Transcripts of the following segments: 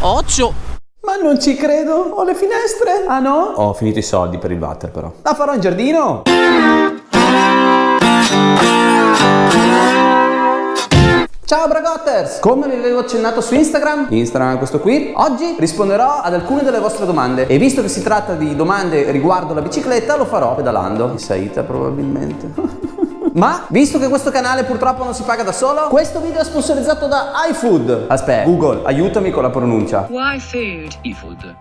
Occhio! Ma non ci credo, ho le finestre. Ah no? Ho finito i soldi per il water però. La farò in giardino. Ciao Bragotters! Come vi avevo accennato su Instagram è questo qui, oggi risponderò ad alcune delle vostre domande e visto che si tratta di domande riguardo la bicicletta lo farò pedalando, in salita probabilmente. Ma visto che questo canale purtroppo non si paga da solo, questo video è sponsorizzato da iFood. Aspetta, Google, aiutami con la pronuncia. iFood.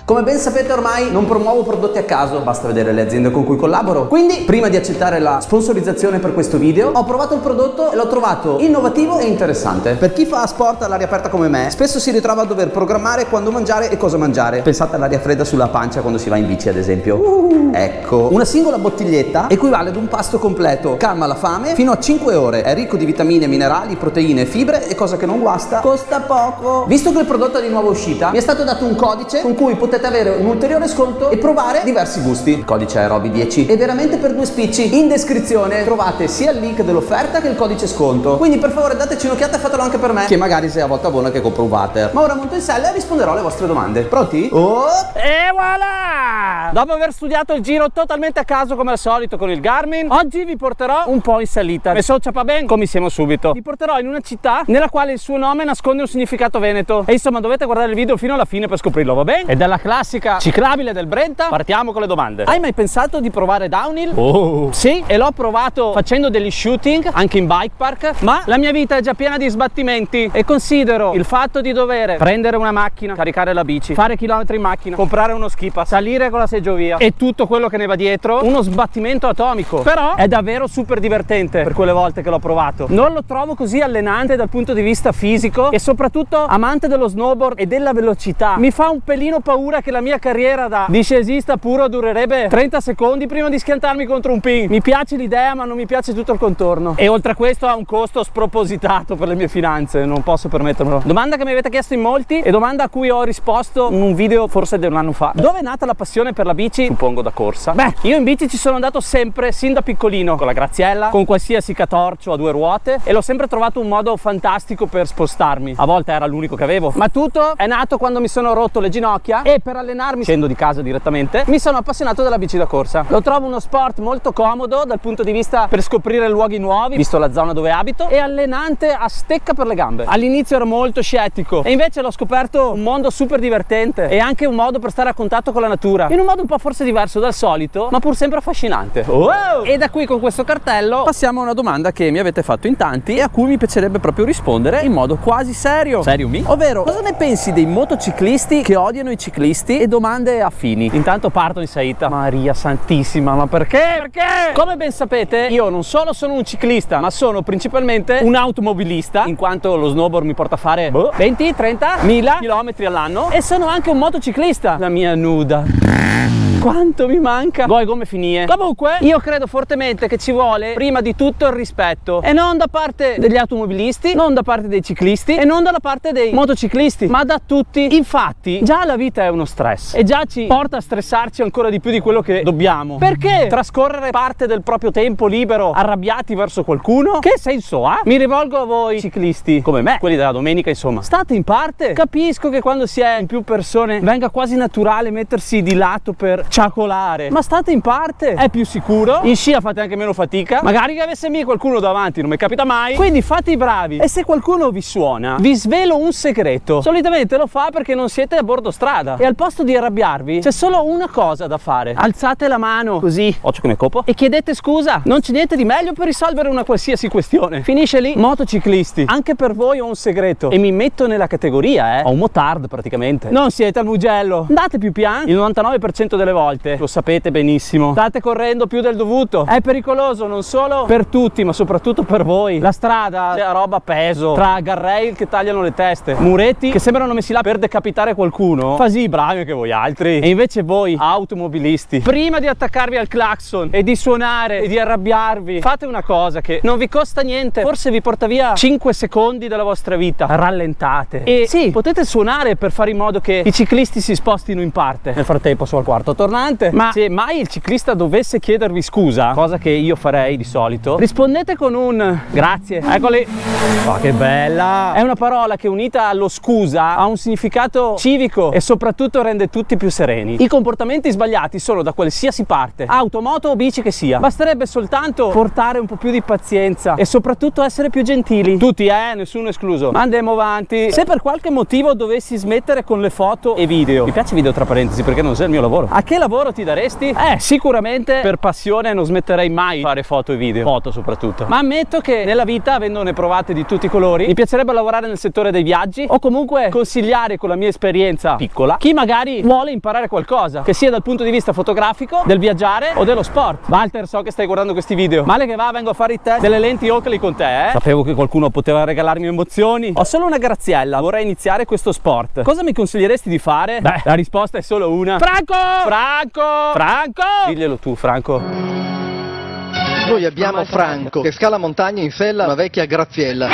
Come ben sapete ormai non promuovo prodotti a caso, basta vedere le aziende con cui collaboro. Quindi, prima di accettare la sponsorizzazione per questo video, ho provato il prodotto e l'ho trovato innovativo e interessante. Per chi fa sport all'aria aperta come me, spesso si ritrova a dover programmare quando mangiare e cosa mangiare. Pensate all'aria fredda sulla pancia quando si va in bici, ad esempio. Ecco, una singola bottiglietta equivale ad un pasto completo. Calma la fame fino a 5 ore, è ricco di vitamine, minerali, proteine, fibre e cosa che non guasta, costa poco. Visto che il prodotto è di nuova uscita, mi è stato dato un codice con cui potete avere un ulteriore sconto e provare diversi gusti. Il codice è Roby10 e veramente per 2 spicci. In descrizione trovate sia il link dell'offerta che il codice sconto. Quindi per favore dateci un'occhiata e fatelo anche per me, che magari sei a volta buona che compro un water. Ma ora monto in sella e risponderò alle vostre domande. Pronti? Oh! E voilà! Dopo aver studiato il giro totalmente a caso come al solito con il Garmin, oggi vi porterò un po' in salita. E so ciapa ben, cominciamo subito. Vi porterò in una città nella quale il suo nome nasconde un significato veneto. E insomma dovete guardare il video fino alla fine per scoprirlo, va bene? E dalla classica ciclabile del Brenta partiamo con le domande. Hai mai pensato di provare downhill? Oh! Sì, e l'ho provato facendo degli shooting anche in bike park, ma la mia vita è già piena di sbattimenti e considero il fatto di dover prendere una macchina, caricare la bici, fare chilometri in macchina, comprare uno ski pass, salire con la seggiovia e tutto quello che ne va dietro uno sbattimento atomico. Però è davvero super divertente per quelle volte che l'ho provato. Non lo trovo così allenante dal punto di vista fisico e soprattutto amante dello snowboard e della velocità. Mi fa un pelino paura che la mia carriera da discesista puro durerebbe 30 secondi prima di schiantarmi contro un pin. Mi piace l'idea ma non mi piace tutto il contorno e oltre a questo ha un costo spropositato per le mie finanze, non posso permettermelo. Domanda che mi avete chiesto in molti e domanda a cui ho risposto in un video forse di un anno fa. Dove è nata la passione per la bici? Suppongo da corsa. Beh, io in bici ci sono andato sempre sin da piccolino, con la graziella, con qualsiasi catorcio a 2 ruote e l'ho sempre trovato un modo fantastico per spostarmi. A volte era l'unico che avevo, ma tutto è nato quando mi sono rotto le ginocchia e per allenarmi, scendo di casa direttamente, mi sono appassionato della bici da corsa. Lo trovo uno sport molto comodo dal punto di vista per scoprire luoghi nuovi, visto la zona dove abito, e allenante a stecca per le gambe. All'inizio ero molto scettico e invece l'ho scoperto un mondo super divertente e anche un modo per stare a contatto con la natura, in un modo un po' forse diverso dal solito, ma pur sempre affascinante. Wow! E da qui con questo cartello passiamo a una domanda che mi avete fatto in tanti e a cui mi piacerebbe proprio rispondere in modo quasi serio, ovvero cosa ne pensi dei motociclisti che odiano i ciclisti e domande affini. Intanto parto in salita. Maria santissima, ma perché? Perché? Come ben sapete io non solo sono un ciclista ma sono principalmente un automobilista, in quanto lo snowboard mi porta a fare 20-30.000 chilometri all'anno e sono anche un motociclista. La mia nuda, quanto mi manca. Poi come finire? Comunque io credo fortemente che ci vuole prima di tutto il rispetto, e non da parte degli automobilisti, non da parte dei ciclisti e non dalla parte dei motociclisti, ma da tutti. Infatti già la vita è uno stress e già ci porta a stressarci ancora di più di quello che dobbiamo. Perché trascorrere parte del proprio tempo libero arrabbiati verso qualcuno? Che senso ha? Mi rivolgo a voi ciclisti come me, quelli della domenica, insomma, state in parte. Capisco che quando si è in più persone venga quasi naturale mettersi di lato per ciacolare, ma state in parte, è più sicuro, in scia fate anche meno fatica, magari che avesse mica qualcuno davanti, non mi capita mai, quindi fate i bravi. E se qualcuno vi suona, vi svelo un segreto: solitamente lo fa perché non siete a bordo strada e al posto di arrabbiarvi c'è solo una cosa da fare: alzate la mano così, occhio che mi copo, e chiedete scusa. Non c'è niente di meglio per risolvere una qualsiasi questione. Finisce lì. Motociclisti, anche per voi ho un segreto e mi metto nella categoria, ho un motard praticamente. Non siete al Mugello, andate più piano il 99% delle volte, lo sapete benissimo. State correndo più del dovuto, è pericoloso non solo per tutti ma soprattutto per voi. La strada c'è roba peso, tra guardrail che tagliano le teste, muretti che sembrano messi là per decapitare qualcuno. Fasi i bravi che voi altri. E invece voi automobilisti, prima di attaccarvi al clacson e di suonare e di arrabbiarvi, fate una cosa che non vi costa niente, forse vi porta via 5 secondi della vostra vita. Rallentate e sì, potete suonare per fare in modo che i ciclisti si spostino in parte. Nel frattempo sono al quarto tornante, ma se mai il ciclista dovesse chiedervi scusa, cosa che io farei di solito, rispondete con un grazie. Eccoli. Oh, che bella. È una parola che unita allo scusa ha un significato civico e soprattutto rende tutti più sereni. I comportamenti sbagliati sono da qualsiasi parte, auto, moto o bici che sia. Basterebbe soltanto portare un po' più di pazienza e soprattutto essere più gentili. Tutti, nessuno escluso. Ma andiamo avanti. Se per qualche motivo dovessi smettere con le foto e video, mi piace video tra parentesi perché non sia il mio lavoro, a che lavoro ti daresti? Sicuramente per passione non smetterei mai di fare foto e video, foto soprattutto. Ma ammetto che nella vita, avendone provate di tutti i colori, mi piacerebbe lavorare nel settore dei viaggi o comunque consigliare con la mia esperienza piccola chi magari vuole imparare qualcosa, che sia dal punto di vista fotografico, del viaggiare o dello sport. Walter, so che stai guardando questi video. Male che va, vengo a fare i test delle lenti Oakley con te, Sapevo che qualcuno poteva regalarmi emozioni. Ho solo una graziella, vorrei iniziare questo sport. Cosa mi consiglieresti di fare? Beh, la risposta è solo una. Franco! Franco! Franco! Diglielo tu, Franco. Noi abbiamo Franco che scala montagne in sella a una vecchia graziella.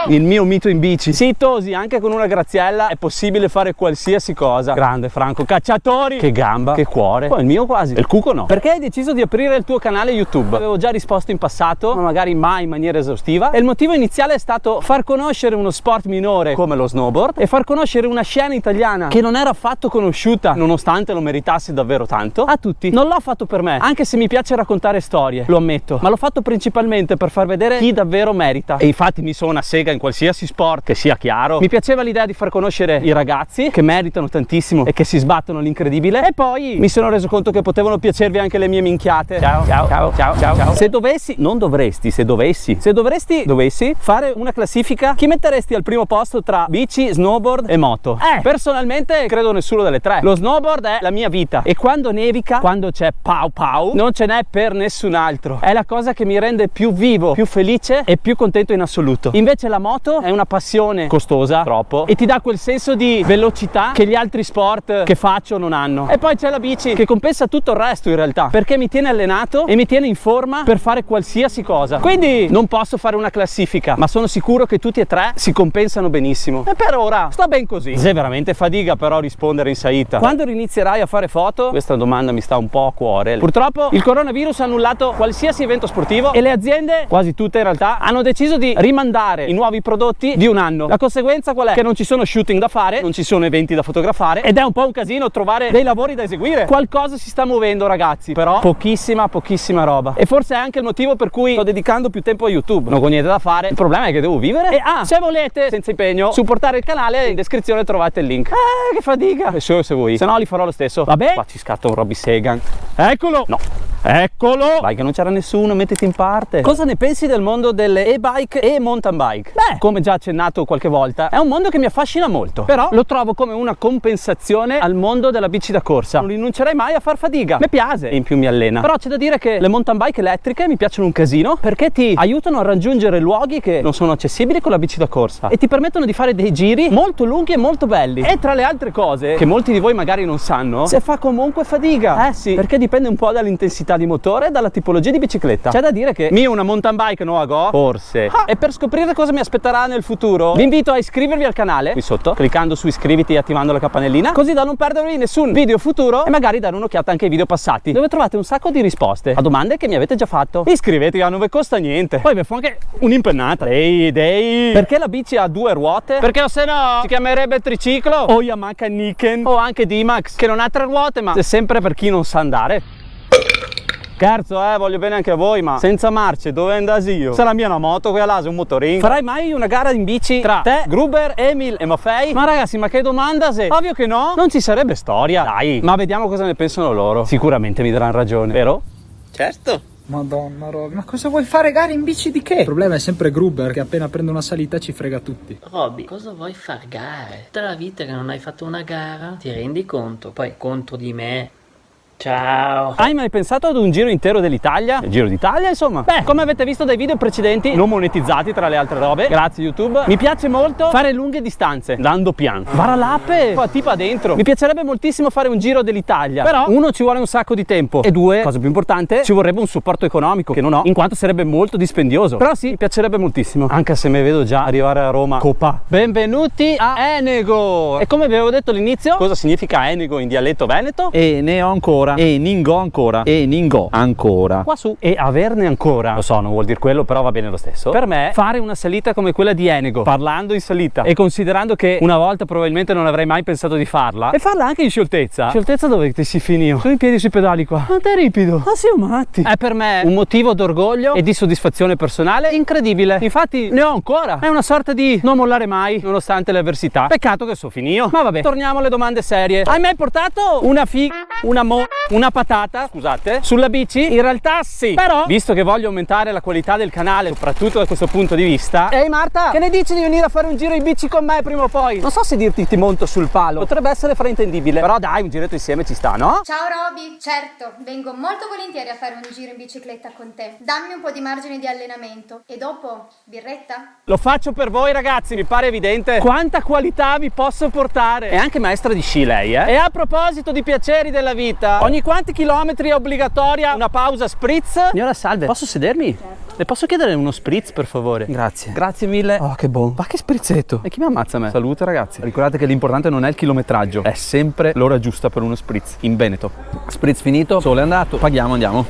Il mio mito in bici. Sì, Tosi, anche con una graziella è possibile fare qualsiasi cosa. Grande Franco. Cacciatori! Che gamba, che cuore. Poi il mio quasi. E il cuco no. Perché hai deciso di aprire il tuo canale YouTube? Avevo già risposto in passato, ma magari mai in maniera esaustiva. E il motivo iniziale è stato far conoscere uno sport minore come lo snowboard e far conoscere una scena italiana che non era affatto conosciuta, nonostante lo meritasse davvero tanto, a tutti. Non l'ho fatto per me, anche se mi piace raccontare storie, lo ammetto, ma l'ho fatto principalmente per far vedere chi davvero merita. E infatti mi sono una sega in qualsiasi sport, che sia chiaro. Mi piaceva l'idea di far conoscere i ragazzi che meritano tantissimo e che si sbattono all'incredibile, e poi mi sono reso conto che potevano piacervi anche le mie minchiate. Ciao, ciao, ciao, ciao, ciao, ciao. Se dovessi, non dovresti, se dovessi fare una classifica, chi metteresti al primo posto tra bici, snowboard e moto? Personalmente credo nessuno delle tre. Lo snowboard è la mia vita e quando nevica, quando c'è pau pau, non ce n'è per nessun altro. È la cosa che mi rende più vivo, più felice e più contento in assoluto. Invece la moto è una passione costosa, troppo, e ti dà quel senso di velocità che gli altri sport che faccio non hanno. E poi c'è la bici che compensa tutto il resto in realtà, perché mi tiene allenato e mi tiene in forma per fare qualsiasi cosa. Quindi non posso fare una classifica, ma sono sicuro che tutti e tre si compensano benissimo. E per ora sta ben così. Se veramente fatica però rispondere in saita. Quando inizierai a fare foto? Questa domanda mi sta un po' a cuore. Purtroppo il coronavirus ha annullato qualsiasi evento sportivo e le aziende, quasi tutte in realtà, hanno deciso di rimandare i nuovi prodotti di un anno. La conseguenza qual è? Che non ci sono shooting da fare, non ci sono eventi da fotografare ed è un po' un casino trovare dei lavori da eseguire. Qualcosa si sta muovendo, ragazzi, però pochissima roba. E forse è anche il motivo per cui sto dedicando più tempo a YouTube. Non ho niente da fare, il problema è che devo vivere. E se volete, senza impegno, supportare il canale, in descrizione trovate il link. Che fatica! E solo se vuoi, se no li farò lo stesso. Vabbè, qua ci scatta un Robbie Sagan. Eccolo! No. Eccolo! Vai che non c'era nessuno, mettiti in parte. Cosa ne pensi del mondo delle e-bike e mountain bike? Beh, come già accennato qualche volta, è un mondo che mi affascina molto, però lo trovo come una compensazione al mondo della bici da corsa. Non rinuncerei mai a far fatica, mi piace e in più mi allena. Però c'è da dire che le mountain bike elettriche mi piacciono un casino perché ti aiutano a raggiungere luoghi che non sono accessibili con la bici da corsa e ti permettono di fare dei giri molto lunghi e molto belli. E tra le altre cose che molti di voi magari non sanno, si fa comunque fatica. Sì, perché dipende un po' dall'intensità di motore e dalla tipologia di bicicletta. C'è da dire che mio una mountain bike no go, forse. E per scoprire cosa mi aspetterà nel futuro vi invito a iscrivervi al canale qui sotto cliccando su iscriviti e attivando la campanellina, così da non perdervi nessun video futuro e magari dare un'occhiata anche ai video passati dove trovate un sacco di risposte a domande che mi avete già fatto. Iscrivetevi, non vi costa niente, poi vi fa anche un'impennata. Perché la bici ha due ruote? Perché se no si chiamerebbe triciclo o Yamaha Niken o anche D-Max che non ha tre ruote, ma è sempre per chi non sa andare. Scherzo, voglio bene anche a voi, ma senza marce dove andasi io? Sarà mia una moto, qui all'ase un motoring. Farai mai una gara in bici tra te, Gruber, Emil e Maffei? Ma ragazzi, ma che domanda se? Ovvio che no, non ci sarebbe storia. Dai, ma vediamo cosa ne pensano loro. Sicuramente mi daranno ragione, vero? Certo. Madonna Robby, ma cosa vuoi fare gare in bici di che? Il problema è sempre Gruber che appena prende una salita ci frega tutti. Robby, cosa vuoi fare gare? Tutta la vita che non hai fatto una gara, ti rendi conto? Poi contro di me. Ciao! Hai mai pensato ad un giro intero dell'Italia? Il Giro d'Italia, insomma? Beh, come avete visto dai video precedenti, non monetizzati tra le altre robe, grazie YouTube, mi piace molto fare lunghe distanze, dando pian. Varalape! Qua tipa dentro. Mi piacerebbe moltissimo fare un giro dell'Italia, però uno ci vuole un sacco di tempo e due, cosa più importante, ci vorrebbe un supporto economico che non ho, in quanto sarebbe molto dispendioso. Però sì, mi piacerebbe moltissimo, anche se mi vedo già arrivare a Roma. Copa! Benvenuti a Enego! E come vi avevo detto all'inizio, cosa significa Enego in dialetto veneto? E ne ho ancora ancora, e Ningò ancora, e Ningò ancora, qua su, e averne ancora. Lo so, non vuol dire quello, però va bene lo stesso. Per me fare una salita come quella di Enego, parlando in salita e considerando che una volta probabilmente non avrei mai pensato di farla, e farla anche in scioltezza. Scioltezza dove ti si finì? Sui piedi sui pedali qua. Ma te ripido, ma siamo matti. È per me un motivo d'orgoglio e di soddisfazione personale incredibile. Infatti ne ho ancora. È una sorta di non mollare mai nonostante le avversità. Peccato che so finio. Ma vabbè, torniamo alle domande serie. Hai mai portato una una patata, scusate, sulla bici? In realtà sì. Però, visto che voglio aumentare la qualità del canale, soprattutto da questo punto di vista. Ehi Marta, che ne dici di venire a fare un giro in bici con me prima o poi? Non so se dirti ti monto sul palo, potrebbe essere fraintendibile, però dai, un giretto insieme ci sta, no? Ciao Roby, certo, vengo molto volentieri a fare un giro in bicicletta con te. Dammi un po' di margine di allenamento e dopo, birretta? Lo faccio per voi ragazzi, mi pare evidente quanta qualità vi posso portare. È anche maestra di sci lei, eh? E a proposito di piaceri della vita, ogni quanti chilometri è obbligatoria una pausa spritz? Signora salve, posso sedermi? Certo. Le posso chiedere uno spritz per favore? Grazie. Grazie mille. Oh che buono. Ma che sprizzetto. E chi mi ammazza me? Salute ragazzi. Ricordate che l'importante non è il chilometraggio, è sempre l'ora giusta per uno spritz. In Veneto. Spritz finito, sole andato, paghiamo, andiamo.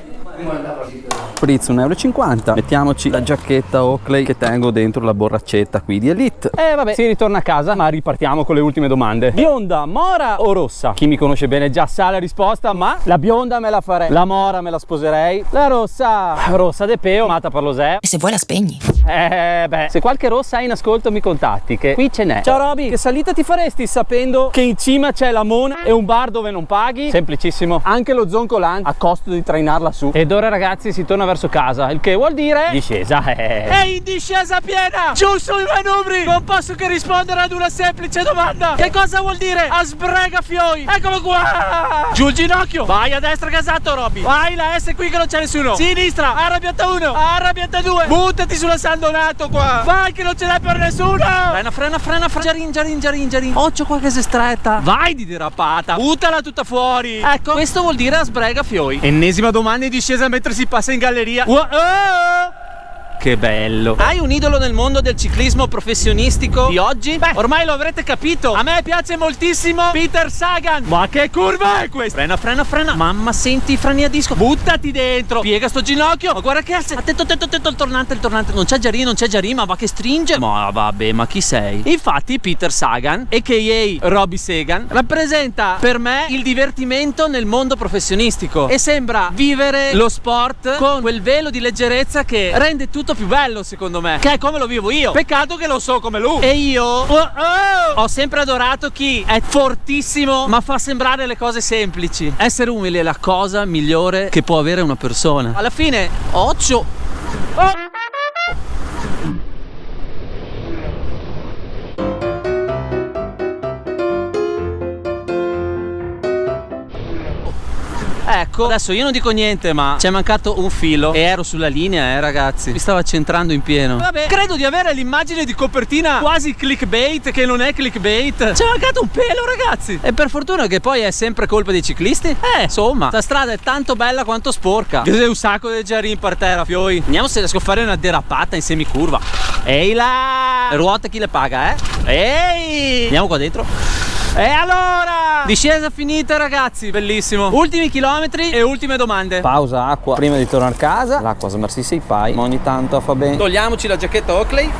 Spritz 1,50 €. Mettiamoci la giacchetta Oakley che tengo dentro la borraccetta qui di Elite. E vabbè, si ritorna a casa, ma ripartiamo con le ultime domande. Bionda, mora o rossa? Chi mi conosce bene già sa la risposta, ma la bionda me la farei, la mora me la sposerei, la rossa de peo, amata per lo sé. E se vuoi la spegni. Beh, se qualche rossa è in ascolto mi contatti, che qui ce n'è. Ciao Roby, che salita ti faresti sapendo che in cima c'è la Mona e un bar dove non paghi? Semplicissimo, anche lo Zoncolan a costo di trainarla su. Ed ora ragazzi si torna verso casa, il che vuol dire discesa. E in discesa piena, giù sui manubri. Non posso che rispondere ad una semplice domanda. Che cosa vuol dire a sbrega fioi? Eccolo qua, giù il ginocchio, vai a destra gasato Roby, vai la S qui che non c'è nessuno, sinistra, arrabbiata 1, arrabbiata 2, buttati sulla San Donato qua, vai che non ce l'è per nessuno. Frena, Giarin. Occhio qua che si stretta, vai di derapata, buttala tutta fuori. Ecco, questo vuol dire a sbrega fioi. Ennesima domanda in discesa mentre si passa in galleria. Che bello. Hai un idolo nel mondo del ciclismo professionistico di oggi? Beh, ormai lo avrete capito. A me piace moltissimo Peter Sagan. Ma che curva è questa? Frena. Mamma, senti i freni a disco. Buttati dentro. Piega sto ginocchio. Ma guarda che attento, il tornante. Non c'è Giarin, ma va che stringe. Ma vabbè, ma chi sei? Infatti Peter Sagan, a.k.a. Roby Sagan, rappresenta per me il divertimento nel mondo professionistico. E sembra vivere lo sport con quel velo di leggerezza che rende tutto più bello secondo me, che è come lo vivo io. Peccato che lo so come lui. E io ho sempre adorato chi è fortissimo ma fa sembrare le cose semplici. Essere umile è la cosa migliore che può avere una persona. Alla fine Ecco, adesso io non dico niente, ma c'è mancato un filo e ero sulla linea, ragazzi. Mi stava centrando in pieno. Vabbè, credo di avere l'immagine di copertina quasi clickbait, che non è clickbait. C'è mancato un pelo, ragazzi. E per fortuna che poi è sempre colpa dei ciclisti. Insomma, sta strada è tanto bella quanto sporca. Che sei un sacco di Giarin per terra, fioi. Vediamo se riesco a fare una derapata in semicurva. Ehi là! Le ruote chi le paga, Ehi! Andiamo qua dentro. E allora, discesa finita ragazzi, bellissimo. Ultimi chilometri e ultime domande. Pausa acqua prima di tornare a casa. L'acqua smersi sei pai, ma ogni tanto fa bene. Togliamoci la giacchetta Oakley.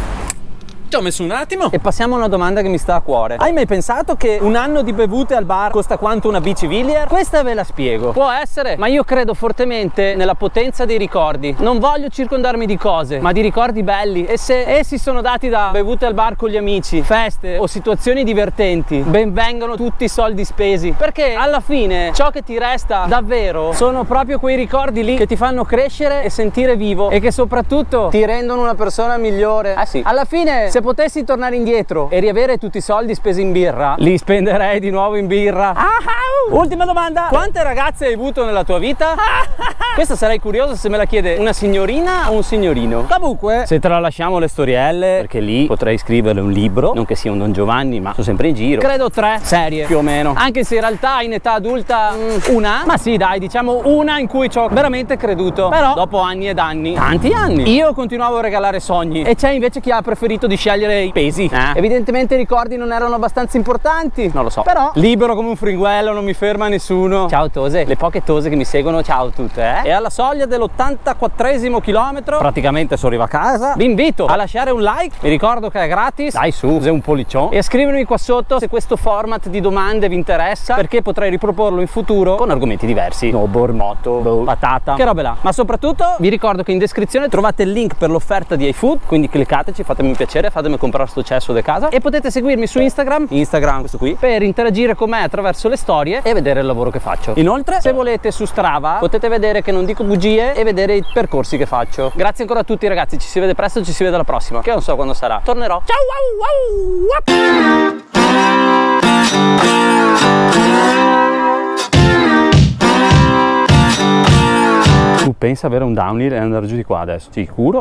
Ci ho messo un attimo. E passiamo a una domanda che mi sta a cuore. Hai mai pensato che un anno di bevute al bar costa quanto una bici Villiers? Questa ve la spiego. Può essere, ma io credo fortemente nella potenza dei ricordi. Non voglio circondarmi di cose, ma di ricordi belli. E se essi sono dati da bevute al bar con gli amici, feste o situazioni divertenti, ben vengano tutti i soldi spesi. Perché alla fine ciò che ti resta davvero sono proprio quei ricordi lì che ti fanno crescere e sentire vivo, e che soprattutto ti rendono una persona migliore. Sì, alla fine se potessi tornare indietro e riavere tutti i soldi spesi in birra, li spenderei di nuovo in birra. Ultima domanda: quante ragazze hai avuto nella tua vita? Questa sarei curiosa se me la chiede una signorina o un signorino. Comunque, se tralasciamo le storielle, perché lì potrei scrivere un libro, non che sia un Don Giovanni, ma sono sempre in giro. Credo 3 serie più o meno, anche se in realtà in età adulta una, ma sì dai, diciamo una in cui ci ho veramente creduto. Però dopo anni ed anni, tanti anni, io continuavo a regalare sogni, e c'è invece chi ha preferito di scegliere i pesi. Evidentemente i ricordi non erano abbastanza importanti, non lo so. Però libero come un fringuello non mi ferma nessuno. Ciao Tose, le poche Tose che mi seguono, ciao tutte, E alla soglia dell'84esimo chilometro, praticamente sono arrivato a casa. Vi invito a lasciare un like, vi ricordo che è gratis, dai su, sei un pollicione, e a scrivermi qua sotto se questo format di domande vi interessa, perché potrei riproporlo in futuro con argomenti diversi, snowboard, moto, patata, che robe là. Ma soprattutto vi ricordo che in descrizione trovate il link per l'offerta di iFood, quindi cliccateci, fatemi un piacere, fatemi comprare sto cesso di casa, e potete seguirmi su Instagram, questo qui, per interagire con me attraverso le storie e vedere il lavoro che faccio. Inoltre, se volete, su Strava potete vedere che non dico bugie e vedere i percorsi che faccio. Grazie ancora a tutti ragazzi, ci si vede presto, ci si vede alla prossima, che non so quando sarà. Tornerò. Ciao! Tu pensa avere un downhill e andare giù di qua adesso? Sicuro?